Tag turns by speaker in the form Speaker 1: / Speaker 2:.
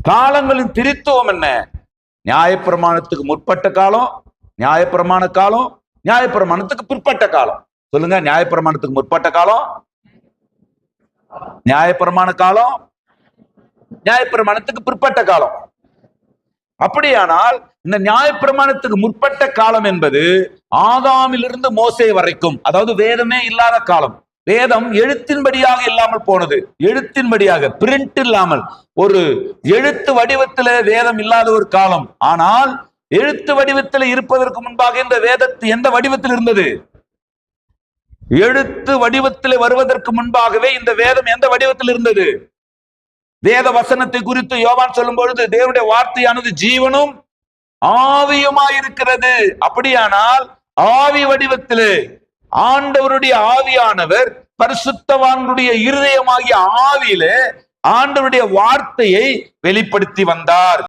Speaker 1: காலங்களின் திரித்துவம் என்ன? நியாயப்பிரமாணத்துக்கு முற்பட்ட காலம், நியாயப்பிரமாண காலம், நியாயப்பிரமாணத்துக்கு பிற்பட்ட காலம். சொல்லுங்க, நியாயப்பிரமாணத்துக்கு முற்பட்ட காலம், நியாயப்பிரமாண காலம், நியாயப்பிரமாணத்துக்கு பிற்பட்ட காலம். அப்படியானால் இந்த நியாயப்பிரமாணத்துக்கு முற்பட்ட காலம் என்பது ஆதாமிலிருந்து மோசே வரைக்கும், அதாவது வேதமே இல்லாத காலம். வேதம் எழுத்தின்படியாக இல்லாமல் போனது. எழுத்தின்படியாக, பிரிண்ட் இல்லாமல், ஒரு எழுத்து வடிவத்திலே வேதம் இல்லாத ஒரு காலம். ஆனால் எழுத்து வடிவத்தில் இருப்பதற்கு முன்பாக இந்த வேதத்து எந்த வடிவத்தில் இருந்தது? எழுத்து வடிவத்தில் வருவதற்கு முன்பாகவே இந்த வேதம் எந்த வடிவத்தில் இருந்தது? வேத வசனத்தை குறித்து யோவான் சொல்லும் பொழுது தேவனுடைய வார்த்தையானது ஜீவனும் ஆவியுமாயிருக்கிறது. அப்படியானால் ஆவி வடிவத்திலே ஆண்டவருடைய ஆவியானவர் பரிசுத்தவான்களுடைய இருதயமாகிய ஆவியிலே ஆண்டவருடைய வார்த்தையை வெளிப்படுத்தி வந்தார்.